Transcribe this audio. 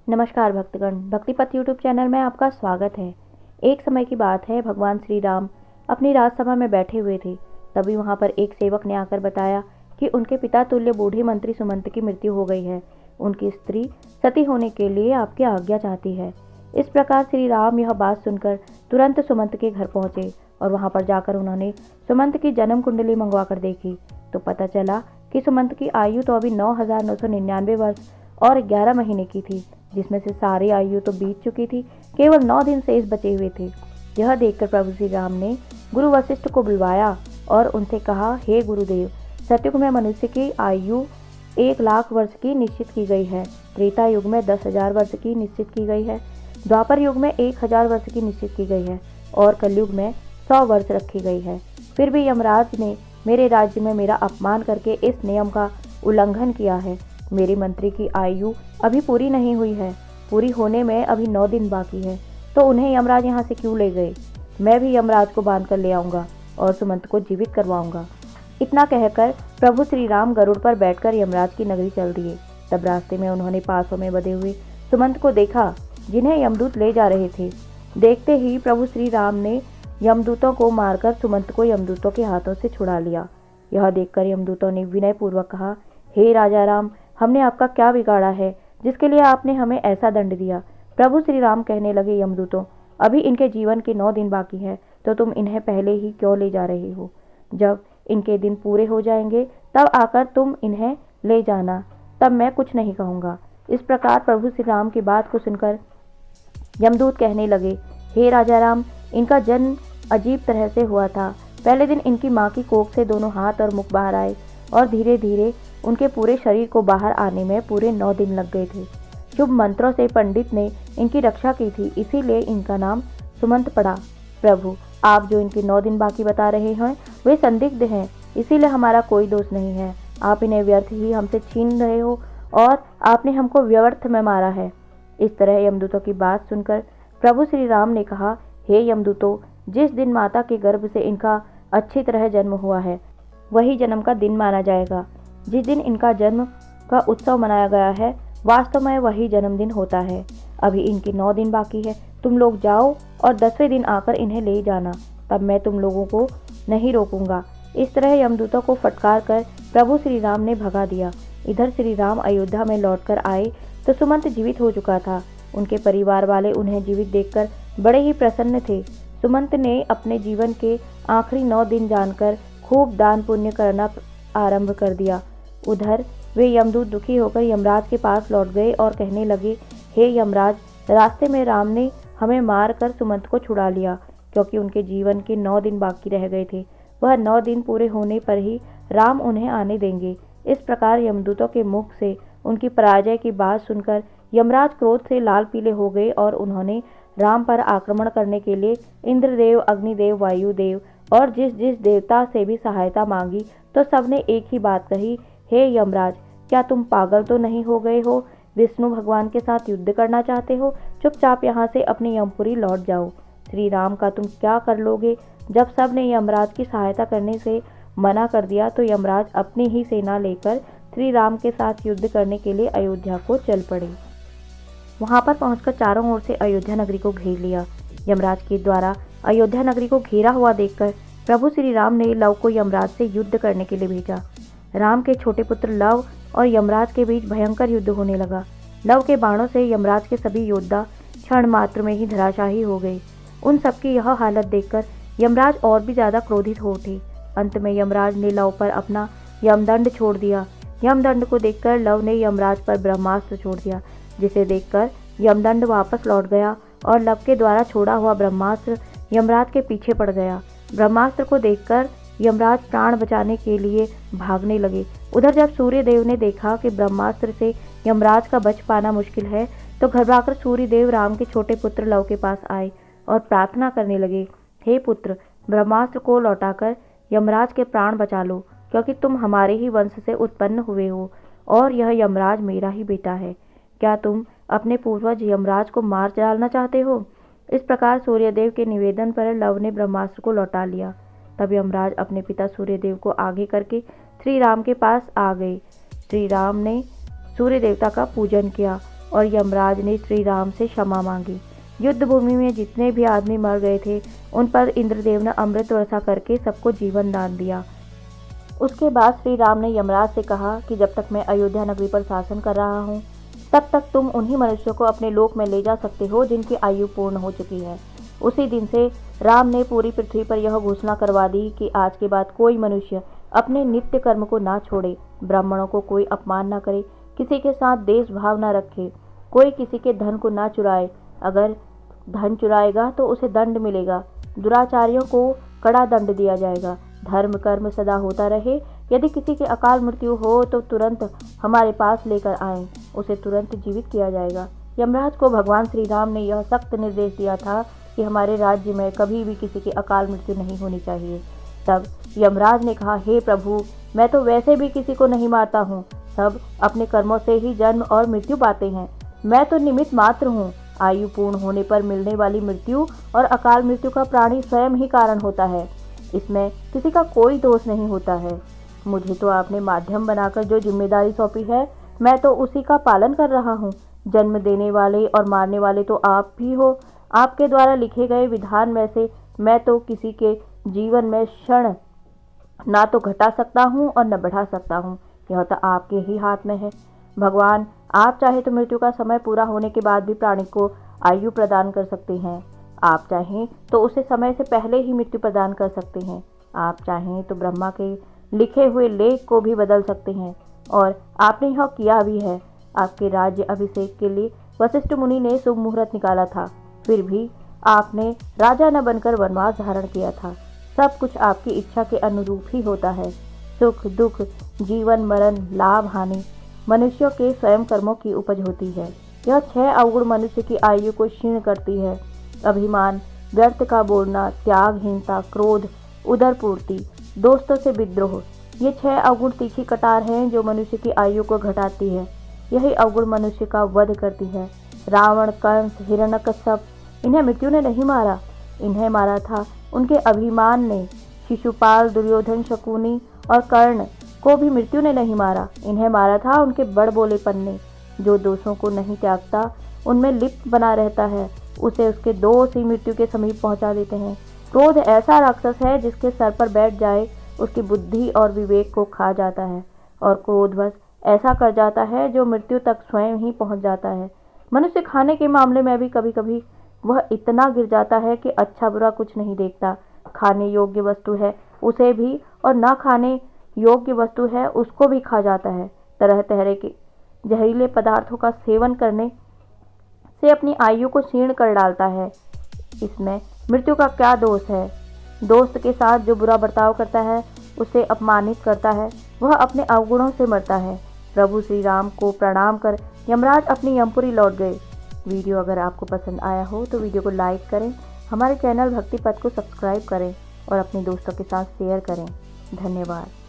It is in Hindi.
नमस्कार भक्तगण, भक्तिपथ यूट्यूब चैनल में आपका स्वागत है। एक समय की बात है, भगवान श्री राम अपनी राजसभा में बैठे हुए थे। तभी वहां पर एक सेवक ने आकर बताया कि उनके पिता तुल्य बूढ़े मंत्री सुमंत की मृत्यु हो गई है। उनकी स्त्री सती होने के लिए आपकी आज्ञा चाहती है। इस प्रकार श्री राम यह बात सुनकर तुरंत सुमंत के घर पहुंचे और वहां पर जाकर उन्होंने सुमंत की जन्म कुंडली मंगवा कर देखी तो पता चला कि सुमंत की आयु तो अभी 9,999 वर्ष और 11 महीने की थी, जिसमें से सारी आयु तो बीत चुकी थी, केवल 9 दिन शेष बचे हुए थे। यह देखकर प्रभु श्री राम ने गुरु वशिष्ठ को बुलवाया और उनसे कहा, हे गुरुदेव, सतयुग में मनुष्य की आयु 1,00,000 वर्ष की निश्चित की गई है, त्रेता युग में 10,000 वर्ष की निश्चित की गई है, द्वापर युग में 1,000 वर्ष की निश्चित की गई है और कलयुग में 100 वर्ष रखी गई है। फिर भी यमराज ने मेरे राज्य में मेरा अपमान करके इस नियम का उल्लंघन किया है। मेरी मंत्री की आयु अभी पूरी नहीं हुई है, पूरी होने में अभी 9 दिन बाकी है, तो उन्हें यमराज यहाँ से क्यों ले गए? मैं भी यमराज को बांध कर ले आऊँगा और सुमंत को जीवित करवाऊँगा। इतना कहकर प्रभु श्री राम गरुड़ पर बैठकर यमराज की नगरी चल दिए। तब रास्ते में उन्होंने पासों में बंधे हुए सुमंत को देखा, जिन्हें यमदूत ले जा रहे थे। देखते ही प्रभु श्री राम ने यमदूतों को मारकर सुमंत को यमदूतों के हाथों से छुड़ा लिया। यह देखकर यमदूतों ने विनय पूर्वक कहा, हे राजा राम, हमने आपका क्या बिगाड़ा है जिसके लिए आपने हमें ऐसा दंड दिया? प्रभु श्री राम कहने लगे, यमदूतों, अभी इनके जीवन के 9 दिन बाकी है, तो तुम इन्हें पहले ही क्यों ले जा रहे हो? जब इनके दिन पूरे हो जाएंगे तब आकर तुम इन्हें ले जाना, तब मैं कुछ नहीं कहूँगा। इस प्रकार प्रभु श्री राम की बात को सुनकर यमदूत कहने लगे, हे राजा राम, इनका जन्म अजीब तरह से हुआ था। पहले दिन इनकी माँ की कोख से दोनों हाथ और मुख बाहर आए और धीरे धीरे उनके पूरे शरीर को बाहर आने में पूरे 9 दिन लग गए थे। शुभ मंत्रों से पंडित ने इनकी रक्षा की थी, इसीलिए इनका नाम सुमंत पड़ा। प्रभु, आप जो इनके 9 दिन बाकी बता रहे हैं वे संदिग्ध हैं, इसीलिए हमारा कोई दोष नहीं है। आप इन्हें व्यर्थ ही हमसे छीन रहे हो और आपने हमको व्यर्थ में मारा है। इस तरह यमदूतों की बात सुनकर प्रभु श्री राम ने कहा, हे यमदूतों, जिस दिन माता के गर्भ से इनका अच्छी तरह जन्म हुआ है वही जन्म का दिन माना जाएगा। जिस दिन इनका जन्म का उत्सव मनाया गया है वास्तव में वही जन्मदिन होता है। अभी इनके 9 दिन बाकी है, तुम लोग जाओ और 10वें दिन आकर इन्हें ले जाना, तब मैं तुम लोगों को नहीं रोकूंगा। इस तरह यमदूतों को फटकार कर प्रभु श्री राम ने भगा दिया। इधर श्री राम अयोध्या में लौटकर आए तो सुमंत जीवित हो चुका था। उनके परिवार वाले उन्हें जीवित देखकर बड़े ही प्रसन्न थे। सुमंत ने अपने जीवन के आखिरी 9 दिन जानकर खूब दान पुण्य करना आरंभ कर दिया। उधर वे यमदूत दुखी होकर यमराज के पास लौट गए और कहने लगे, हे यमराज, रास्ते में राम ने हमें मार कर सुमंत को छुड़ा लिया, क्योंकि उनके जीवन के 9 दिन बाकी रह गए थे। वह 9 दिन पूरे होने पर ही राम उन्हें आने देंगे। इस प्रकार यमदूतों के मुख से उनकी पराजय की बात सुनकर यमराज क्रोध से लाल पीले हो गए और उन्होंने राम पर आक्रमण करने के लिए इंद्रदेव, अग्निदेव, वायुदेव और जिस जिस देवता से भी सहायता मांगी तो सबने एक ही बात कही, हे यमराज, क्या तुम पागल तो नहीं हो गए हो? विष्णु भगवान के साथ युद्ध करना चाहते हो? चुपचाप यहाँ से अपनी यमपुरी लौट जाओ। श्री राम का तुम क्या कर लोगे? जब सब ने यमराज की सहायता करने से मना कर दिया तो यमराज अपनी ही सेना लेकर श्री राम के साथ युद्ध करने के लिए अयोध्या को चल पड़े। वहां पर पहुंचकर चारों ओर से अयोध्या नगरी को घेर लिया। यमराज के द्वारा अयोध्या नगरी को घेरा हुआ देखकर प्रभु श्री राम ने लव को यमराज से युद्ध करने के लिए भेजा। राम के छोटे पुत्र लव और यमराज के बीच भयंकर युद्ध होने लगा। लव के बाणों से यमराज के सभी योद्धा क्षण मात्र में ही धराशायी हो गए। उन सबकी यह हालत देखकर यमराज और भी ज्यादा क्रोधित हो उठे। अंत में यमराज ने लव पर अपना यमदंड छोड़ दिया। यमदंड को देखकर लव ने यमराज पर ब्रह्मास्त्र छोड़ दिया, जिसे देखकर यमदंड वापस लौट गया और लव के द्वारा छोड़ा हुआ ब्रह्मास्त्र यमराज के पीछे पड़ गया। ब्रह्मास्त्र को देखकर यमराज प्राण बचाने के लिए भागने लगे। उधर जब सूर्यदेव ने देखा कि ब्रह्मास्त्र से यमराज का बच पाना मुश्किल है तो घबराकर सूर्यदेव राम के छोटे पुत्र लव के पास आए और प्रार्थना करने लगे, हे पुत्र, ब्रह्मास्त्र को लौटाकर यमराज के प्राण बचा लो, क्योंकि तुम हमारे ही वंश से उत्पन्न हुए हो और यह यमराज मेरा ही बेटा है। क्या तुम अपने पूर्वज यमराज को मार डालना चाहते हो? इस प्रकार सूर्यदेव के निवेदन पर लव ने ब्रह्मास्त्र को लौटा लिया। तब यमराज अपने पिता सूर्यदेव को आगे करके श्री राम के पास आ गए। श्री राम ने सूर्य देवता का पूजन किया और यमराज ने श्री राम से क्षमा मांगी। युद्ध भूमि में जितने भी आदमी मर गए थे उन पर इंद्रदेव ने अमृत वर्षा करके सबको जीवन दान दिया। उसके बाद श्री राम ने यमराज से कहा कि जब तक मैं अयोध्या नगरी पर शासन कर रहा हूँ तब तक तुम उन्हीं मनुष्यों को अपने लोक में ले जा सकते हो जिनकी आयु पूर्ण हो चुकी है। उसी दिन से राम ने पूरी पृथ्वी पर यह घोषणा करवा दी कि आज के बाद कोई मनुष्य अपने नित्य कर्म को ना छोड़े, ब्राह्मणों को कोई अपमान ना करे, किसी के साथ देश भाव ना रखे, कोई किसी के धन को ना चुराए, अगर धन चुराएगा तो उसे दंड मिलेगा, दुराचारियों को कड़ा दंड दिया जाएगा, धर्म कर्म सदा होता रहे, यदि किसी की अकाल मृत्यु हो तो तुरंत हमारे पास लेकर आएं, उसे तुरंत जीवित किया जाएगा। यमराज को भगवान श्री राम ने यह सख्त निर्देश दिया था कि हमारे राज्य में कभी भी किसी की अकाल मृत्यु नहीं होनी चाहिए। तब यमराज ने कहा, हे प्रभु, मैं तो वैसे भी किसी को नहीं मारता हूँ, सब अपने कर्मों से ही जन्म और मृत्यु पाते हैं, मैं तो निमित्त मात्र हूँ। आयु पूर्ण होने पर मिलने वाली मृत्यु और अकाल मृत्यु का प्राणी स्वयं ही कारण होता है, इसमें किसी का कोई दोष नहीं होता है। मुझे तो आपने माध्यम बनाकर जो जिम्मेदारी सौंपी है मैं तो उसी का पालन कर रहा हूँ। जन्म देने वाले और मारने वाले तो आप भी हो। आपके द्वारा लिखे गए विधान में से मैं तो किसी के जीवन में क्षण ना तो घटा सकता हूँ और न बढ़ा सकता हूँ, यह तो आपके ही हाथ में है। भगवान, आप चाहे तो मृत्यु का समय पूरा होने के बाद भी प्राणी को आयु प्रदान कर सकते हैं, आप चाहें तो उसे समय से पहले ही मृत्यु प्रदान कर सकते हैं, आप चाहें तो ब्रह्मा के लिखे हुए लेख को भी बदल सकते हैं, और आपने यह किया भी है। आपके राज्य अभिषेक के लिए वशिष्ठ मुनि ने शुभ मुहूर्त निकाला था, फिर भी आपने राजा न बनकर वनवास धारण किया था। सब कुछ आपकी इच्छा के अनुरूप ही होता है। सुख दुख, जीवन मरण, लाभ हानि मनुष्यों के स्वयं कर्मों की उपज होती है। यह 6 अवगुण मनुष्य की आयु को क्षीण करती है। अभिमान, व्यर्थ का बोलना, त्यागहीनता, क्रोध, उदरपूर्ति, दोस्तों से विद्रोह, ये 6 अवगुण तीखी कटार हैं जो मनुष्य की आयु को घटाती है। यही अवगुण मनुष्य का वध करती है। रावण, कंस, हिरण्यकश्यप, इन्हें मृत्यु ने नहीं मारा, इन्हें मारा था उनके अभिमान ने। शिशुपाल, दुर्योधन, शकुनी और कर्ण को भी मृत्यु ने नहीं मारा, इन्हें मारा था उनके बड़बोलेपन ने। जो दोषों को नहीं त्यागता, उनमें लिप्त बना रहता है, उसे उसके दोष ही मृत्यु के समीप पहुंचा देते हैं। क्रोध ऐसा राक्षस है जिसके सर पर बैठ जाए उसकी बुद्धि और विवेक को खा जाता है, और क्रोधवश ऐसा कर जाता है जो मृत्यु तक स्वयं ही पहुंच जाता है। मनुष्य खाने के मामले में भी कभी कभी वह इतना गिर जाता है कि अच्छा बुरा कुछ नहीं देखता। खाने योग्य वस्तु है उसे भी, और ना खाने योग्य वस्तु है उसको भी खा जाता है। तरह तरह के जहरीले पदार्थों का सेवन करने से अपनी आयु को क्षीण कर डालता है। इसमें मृत्यु का क्या दोष है? दोस्त के साथ जो बुरा बर्ताव करता है, उसे अपमानित करता है, वह अपने अवगुणों से मरता है। प्रभु श्री राम को प्रणाम कर यमराज अपनी यमपुरी लौट गए। वीडियो अगर आपको पसंद आया हो तो वीडियो को लाइक करें, हमारे चैनल भक्ति पथ को सब्सक्राइब करें और अपने दोस्तों के साथ शेयर करें। धन्यवाद।